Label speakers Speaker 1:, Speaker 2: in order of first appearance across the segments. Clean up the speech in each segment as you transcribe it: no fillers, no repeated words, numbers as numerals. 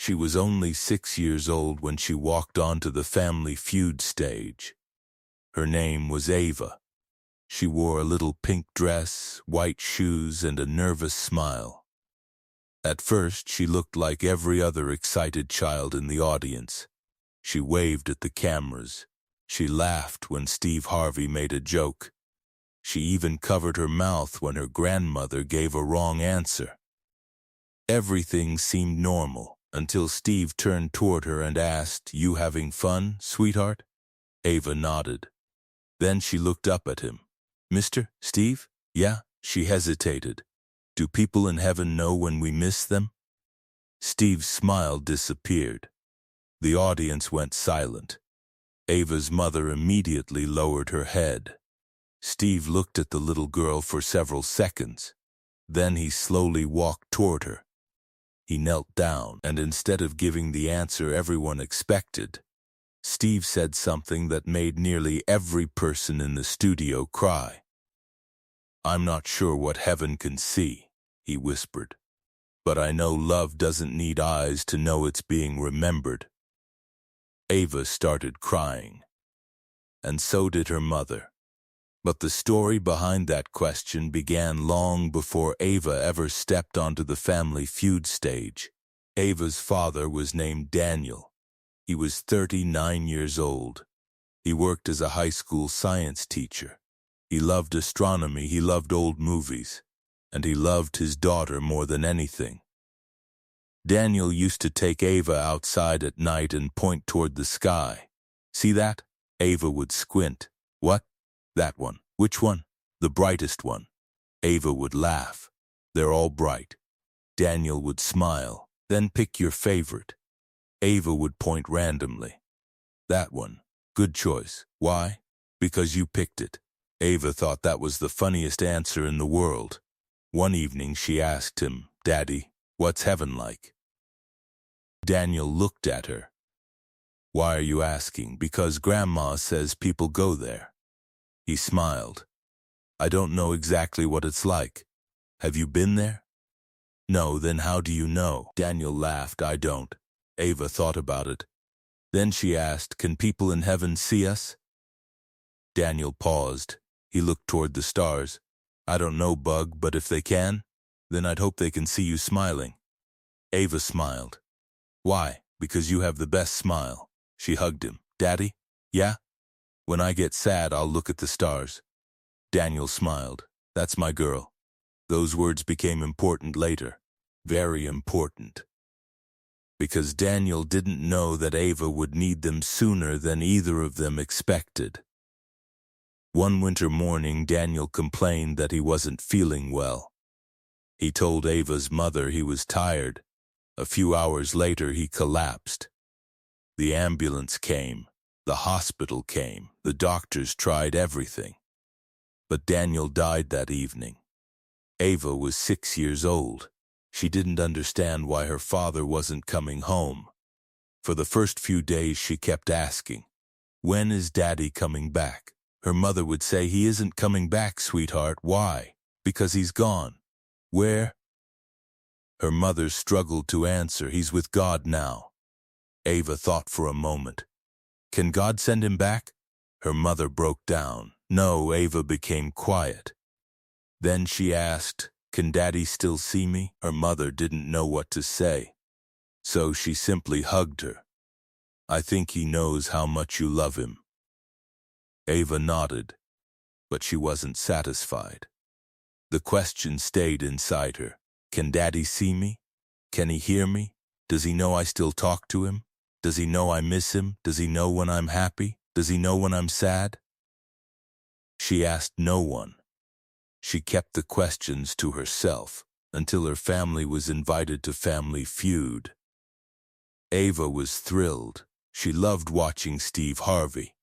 Speaker 1: She was only 6 years old when she walked onto the Family Feud stage. Her name was Ava. She wore a little pink dress, white shoes, and a nervous smile. At first, she looked like every other excited child in the audience. She waved at the cameras. She laughed when Steve Harvey made a joke. She even covered her mouth when her grandmother gave a wrong answer. Everything seemed normal until Steve turned toward her and asked, "You having fun, sweetheart?" Ava nodded. Then she looked up at him. "Mr. Steve?" "Yeah," she hesitated. "Do people in heaven know when we miss them?" Steve's smile disappeared. The audience went silent. Ava's mother immediately lowered her head. Steve looked at the little girl for several seconds. Then he slowly walked toward her. He knelt down, and instead of giving the answer everyone expected, Steve said something that made nearly every person in the studio cry. "I'm not sure what heaven can see," he whispered, "but I know love doesn't need eyes to know it's being remembered." Ava started crying, and so did her mother. But the story behind that question began long before Ava ever stepped onto the Family Feud stage. Ava's father was named Daniel. He was 39 years old. He worked as a high school science teacher. He loved astronomy, he loved old movies, and he loved his daughter more than anything. Daniel used to take Ava outside at night and point toward the sky. "See that?" Ava would squint. "What?" "That one." "Which one?" "The brightest one." Ava would laugh. "They're all bright." Daniel would smile. "Then pick your favorite." Ava would point randomly. "That one. Good choice. Why?" "Because you picked it." Ava thought that was the funniest answer in the world. One evening she asked him, "Daddy, what's heaven like?" Daniel looked at her. "Why are you asking?" "Because Grandma says people go there." He smiled. "I don't know exactly what it's like. Have you been there?" "No." "Then how do you know?" Daniel laughed. "I don't." Ava thought about it. Then she asked, "Can people in heaven see us?" Daniel paused. He looked toward the stars. "I don't know, Bug, but if they can, then I'd hope they can see you smiling." Ava smiled. "Why?" "Because you have the best smile." She hugged him. "Daddy?" "Yeah?" "When I get sad, I'll look at the stars." Daniel smiled. "That's my girl." Those words became important later. Very important. Because Daniel didn't know that Ava would need them sooner than either of them expected. One winter morning, Daniel complained that he wasn't feeling well. He told Ava's mother he was tired. A few hours later, he collapsed. The ambulance came. The hospital came. The doctors tried everything. But Daniel died that evening. Ava was 6 years old. She didn't understand why her father wasn't coming home. For the first few days she kept asking, "When is Daddy coming back?" Her mother would say, "He isn't coming back, sweetheart." "Why?" "Because he's gone." "Where?" Her mother struggled to answer. "He's with God now." Ava thought for a moment. "Can God send him back?" Her mother broke down. "No." Ava became quiet. Then she asked, "Can Daddy still see me?" Her mother didn't know what to say, so she simply hugged her. "I think he knows how much you love him." Ava nodded, but she wasn't satisfied. The question stayed inside her. Can Daddy see me? Can he hear me? Does he know I still talk to him? Does he know I miss him? Does he know when I'm happy? Does he know when I'm sad? She asked no one. She kept the questions to herself until her family was invited to Family Feud. Ava was thrilled. She loved watching Steve Harvey.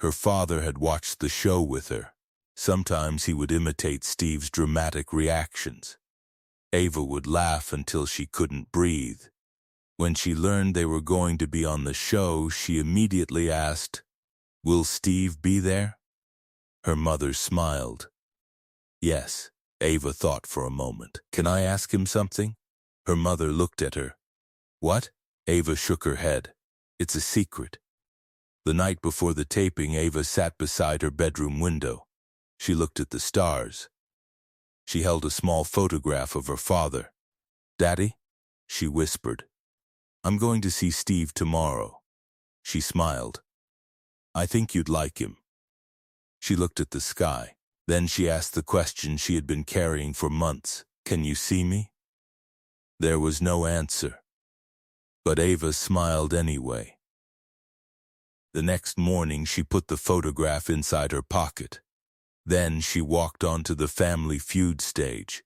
Speaker 1: Her father had watched the show with her. Sometimes he would imitate Steve's dramatic reactions. Ava would laugh until she couldn't breathe. When she learned they were going to be on the show, she immediately asked, "Will Steve be there?" Her mother smiled. "Yes." Ava thought for a moment. "Can I ask him something?" Her mother looked at her. "What?" Ava shook her head. It's a secret. The night before the taping, Ava sat beside her bedroom window. She looked at the stars. She held a small photograph of her father. "Daddy," she whispered, "I'm going to see Steve tomorrow." She smiled. "I think you'd like him." She looked at the sky. Then she asked the question she had been carrying for months. "Can you see me?" There was no answer. But Ava smiled anyway. The next morning, she put the photograph inside her pocket. Then she walked onto the Family Feud stage.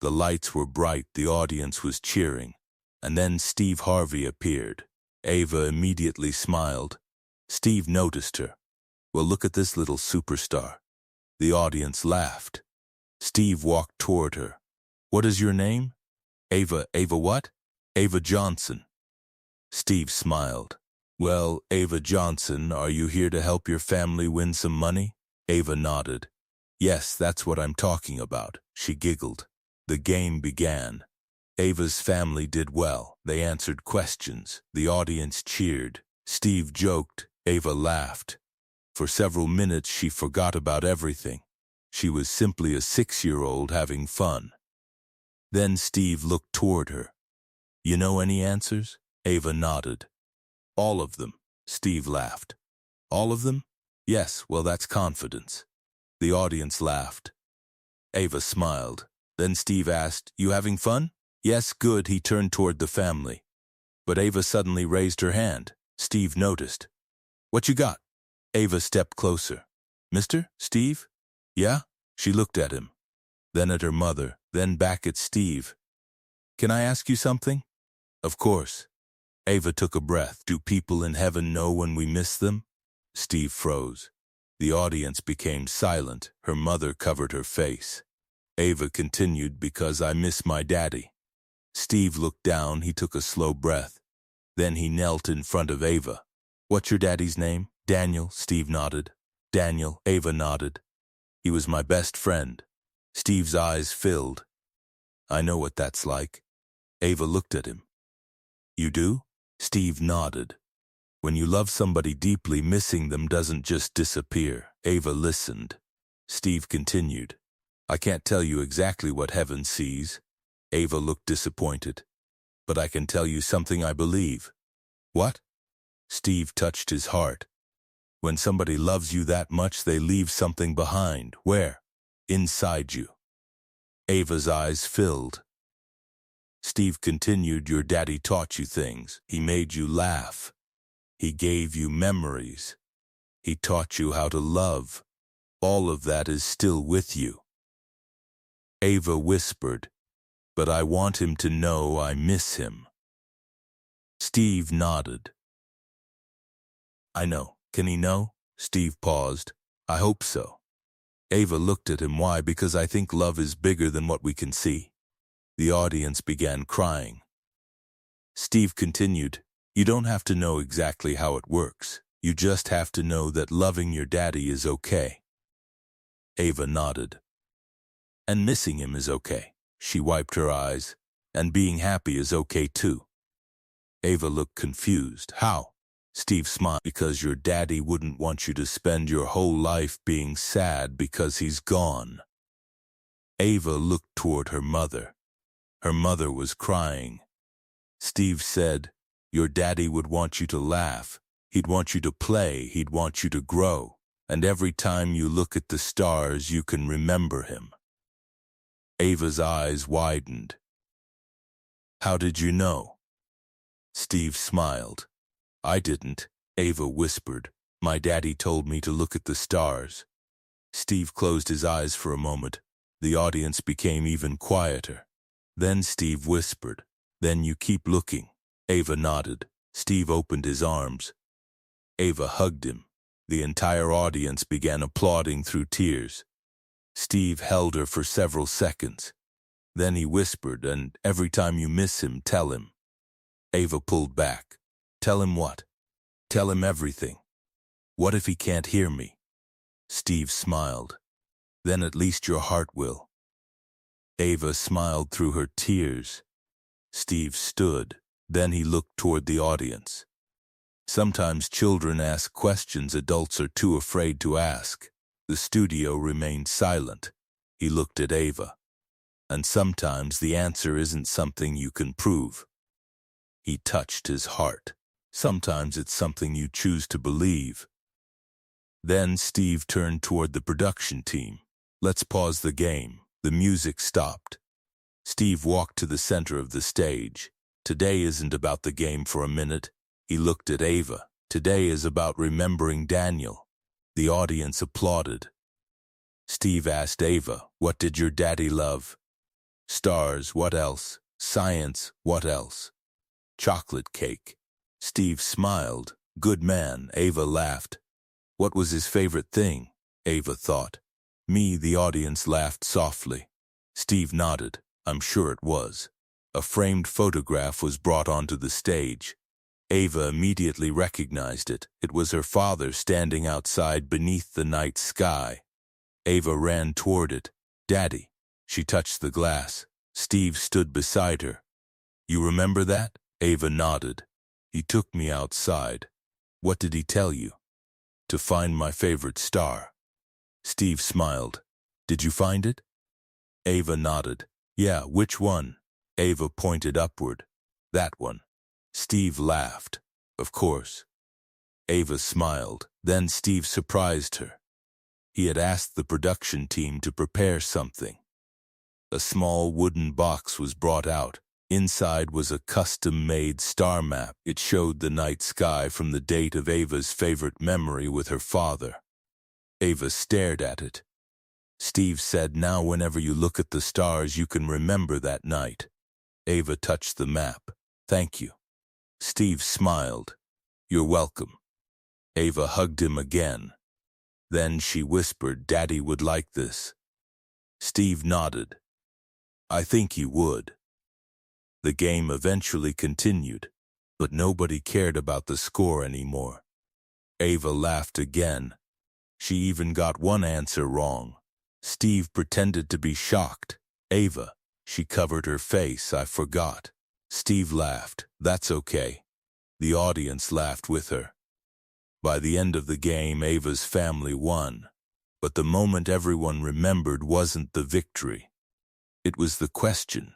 Speaker 1: The lights were bright, the audience was cheering. And then Steve Harvey appeared. Ava immediately smiled. Steve noticed her. "Well, look at this little superstar." The audience laughed. Steve walked toward her. "What is your name?" "Ava what?" "Ava Johnson." Steve smiled. "Well, Ava Johnson, are you here to help your family win some money?" Ava nodded. "Yes, that's what I'm talking about." She giggled. The game began. Ava's family did well. They answered questions. The audience cheered. Steve joked. Ava laughed. For several minutes, she forgot about everything. She was simply a 6-year-old having fun. Then Steve looked toward her. "You know any answers?" Ava nodded. "All of them," Steve laughed. "All of them?" "Yes, well, that's confidence." The audience laughed. Ava smiled. Then Steve asked, "You having fun?" "Yes, good." He turned toward the family. But Ava suddenly raised her hand. Steve noticed. "What you got?" Ava stepped closer. "Mister? Steve?" "Yeah?" She looked at him, then at her mother, then back at Steve. "Can I ask you something?" "Of course." Ava took a breath. "Do people in heaven know when we miss them?" Steve froze. The audience became silent. Her mother covered her face. Ava continued, "Because I miss my daddy." Steve looked down. He took a slow breath. Then he knelt in front of Ava. "What's your daddy's name?" "Daniel." Steve nodded. "Daniel." Ava nodded. "He was my best friend." Steve's eyes filled. "I know what that's like." Ava looked at him. "You do?" Steve nodded. "When you love somebody deeply, missing them doesn't just disappear." Ava listened. Steve continued. "I can't tell you exactly what heaven sees." Ava looked disappointed. "But I can tell you something I believe." "What?" Steve touched his heart. "When somebody loves you that much, they leave something behind." "Where?" "Inside you." Ava's eyes filled. Steve continued, "Your daddy taught you things. He made you laugh. He gave you memories. He taught you how to love. All of that is still with you." Ava whispered, "But I want him to know I miss him." Steve nodded. "I know. Can he know?" Steve paused. "I hope so." Ava looked at him. "Why?" "Because I think love is bigger than what we can see." The audience began crying. Steve continued, "You don't have to know exactly how it works. You just have to know that loving your daddy is okay." Ava nodded. "And missing him is okay." She wiped her eyes. "And being happy is okay too." Ava looked confused. "How?" Steve smiled. "Because your daddy wouldn't want you to spend your whole life being sad because he's gone." Ava looked toward her mother. Her mother was crying. Steve said, "Your daddy would want you to laugh. He'd want you to play. He'd want you to grow. And every time you look at the stars, you can remember him." Ava's eyes widened. "How did you know?" Steve smiled. "I didn't," Ava whispered. "My daddy told me to look at the stars." Steve closed his eyes for a moment. The audience became even quieter. Then Steve whispered, "Then you keep looking." Ava nodded. Steve opened his arms. Ava hugged him. The entire audience began applauding through tears. Steve held her for several seconds. Then he whispered, "And every time you miss him, tell him." Ava pulled back. "Tell him what?" "Tell him everything." "What if he can't hear me?" Steve smiled. "Then at least your heart will." Ava smiled through her tears. Steve stood. Then he looked toward the audience. Sometimes children ask questions adults are too afraid to ask. The studio remained silent. He looked at Ava. And sometimes the answer isn't something you can prove. He touched his heart. Sometimes it's something you choose to believe. Then Steve turned toward the production team. Let's pause the game. The music stopped. Steve walked to the center of the stage. Today isn't about the game for a minute. He looked at Ava. Today is about remembering Daniel. The audience applauded. Steve asked Ava, what did your daddy love? Stars, what else? Science, what else? Chocolate cake. Steve smiled. Good man, Ava laughed. What was his favorite thing? Ava thought. Me, the audience laughed softly. Steve nodded. I'm sure it was. A framed photograph was brought onto the stage. Ava immediately recognized it. It was her father standing outside beneath the night sky. Ava ran toward it. Daddy. She touched the glass. Steve stood beside her. You remember that? Ava nodded. He took me outside. What did he tell you? To find my favorite star. Steve smiled. Did you find it? Ava nodded. Yeah, which one? Ava pointed upward. That one. Steve laughed. Of course. Ava smiled. Then Steve surprised her. He had asked the production team to prepare something. A small wooden box was brought out. Inside was a custom-made star map. It showed the night sky from the date of Ava's favorite memory with her father. Ava stared at it. Steve said, now whenever you look at the stars, you can remember that night. Ava touched the map. Thank you. Steve smiled. You're welcome. Ava hugged him again. Then she whispered, Daddy would like this. Steve nodded. I think he would. The game eventually continued, but nobody cared about the score anymore. Ava laughed again. She even got one answer wrong. Steve pretended to be shocked. Ava, she covered her face, I forgot. Steve laughed. That's okay. The audience laughed with her. By the end of the game, Ava's family won. But the moment everyone remembered wasn't the victory. It was the question.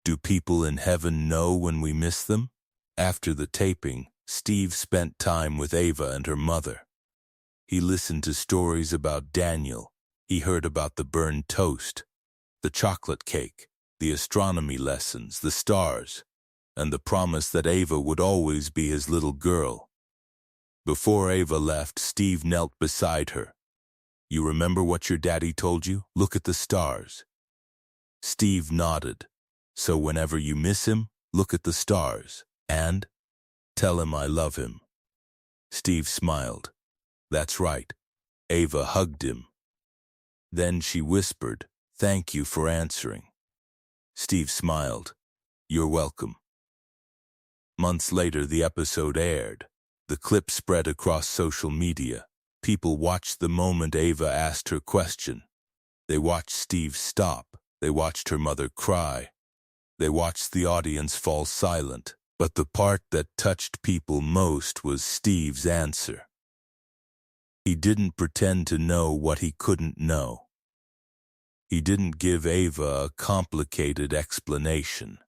Speaker 1: Do people in heaven know when we miss them? After the taping, Steve spent time with Ava and her mother. He listened to stories about Daniel. He heard about the burned toast, the chocolate cake, the astronomy lessons, the stars, and the promise that Ava would always be his little girl. Before Ava left, Steve knelt beside her. You remember what your daddy told you? Look at the stars. Steve nodded. So whenever you miss him, look at the stars, and tell him I love him. Steve smiled. That's right. Ava hugged him. Then she whispered, thank you for answering. Steve smiled. You're welcome. Months later, the episode aired. The clip spread across social media. People watched the moment Ava asked her question. They watched Steve stop. They watched her mother cry. They watched the audience fall silent. But the part that touched people most was Steve's answer. He didn't pretend to know what he couldn't know. He didn't give Ava a complicated explanation.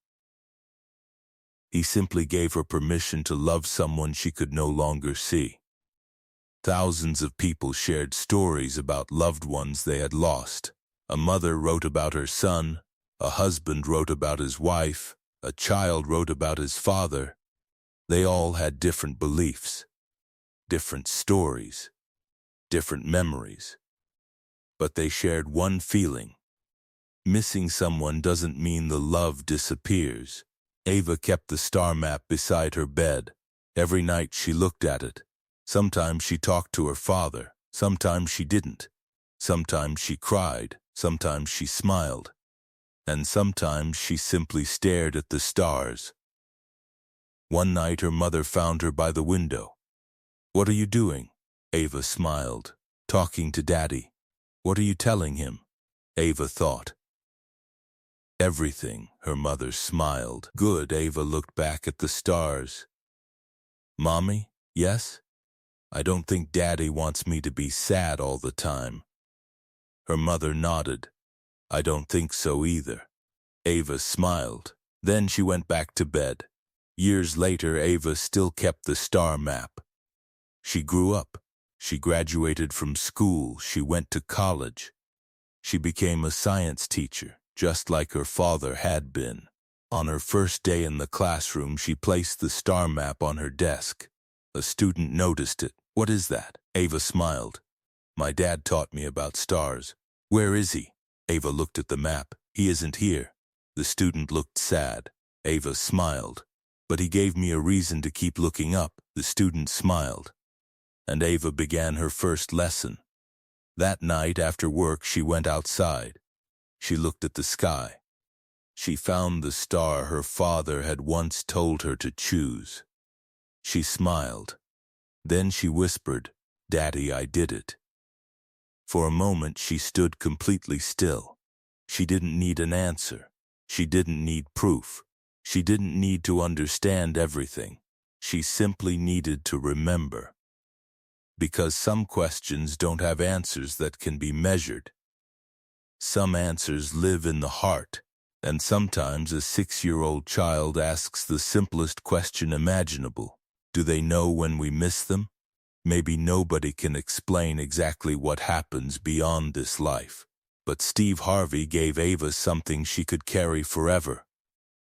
Speaker 1: He simply gave her permission to love someone she could no longer see. Thousands of people shared stories about loved ones they had lost. A mother wrote about her son, a husband wrote about his wife, a child wrote about his father. They all had different beliefs, different stories, different memories. But they shared one feeling. Missing someone doesn't mean the love disappears. Ava kept the star map beside her bed. Every night she looked at it. Sometimes she talked to her father. Sometimes she didn't. Sometimes she cried. Sometimes she smiled. And sometimes she simply stared at the stars. One night her mother found her by the window. What are you doing? Ava smiled. Talking to Daddy. What are you telling him? Ava thought. Everything, her mother smiled. Good, Ava looked back at the stars. Mommy, yes? I don't think Daddy wants me to be sad all the time. Her mother nodded. I don't think so either. Ava smiled. Then she went back to bed. Years later, Ava still kept the star map. She grew up. She graduated from school. She went to college. She became a science teacher, just like her father had been. On her first day in the classroom, she placed the star map on her desk. A student noticed it. What is that? Ava smiled. My dad taught me about stars. Where is he? Ava looked at the map. He isn't here. The student looked sad. Ava smiled. But he gave me a reason to keep looking up. The student smiled. And Ava began her first lesson. That night after work, she went outside. She looked at the sky. She found the star her father had once told her to choose. She smiled. Then she whispered, Daddy, I did it. For a moment, she stood completely still. She didn't need an answer. She didn't need proof. She didn't need to understand everything. She simply needed to remember. Because some questions don't have answers that can be measured. Some answers live in the heart, and sometimes a 6-year-old child asks the simplest question imaginable. Do they know when we miss them? Maybe nobody can explain exactly what happens beyond this life. But Steve Harvey gave Ava something she could carry forever.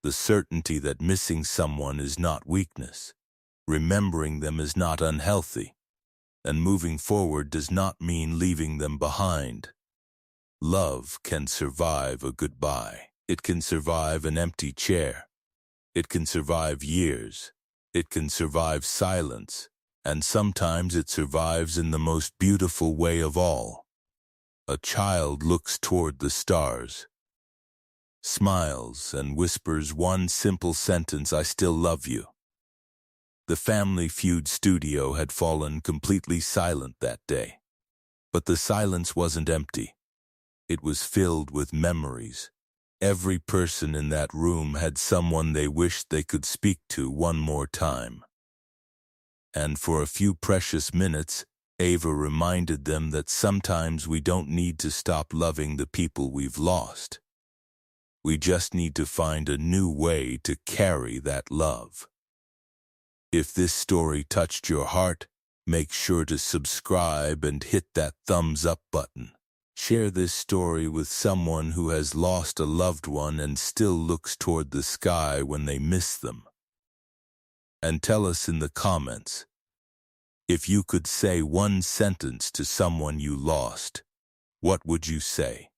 Speaker 1: The certainty that missing someone is not weakness. Remembering them is not unhealthy. And moving forward does not mean leaving them behind. Love can survive a goodbye. It can survive an empty chair. It can survive years. It can survive silence. And sometimes it survives in the most beautiful way of all. A child looks toward the stars, smiles, and whispers one simple sentence, I still love you. The Family Feud studio had fallen completely silent that day. But the silence wasn't empty. It was filled with memories. Every person in that room had someone they wished they could speak to one more time. And for a few precious minutes, Ava reminded them that sometimes we don't need to stop loving the people we've lost. We just need to find a new way to carry that love. If this story touched your heart, make sure to subscribe and hit that thumbs up button. Share this story with someone who has lost a loved one and still looks toward the sky when they miss them. And tell us in the comments, if you could say one sentence to someone you lost, what would you say?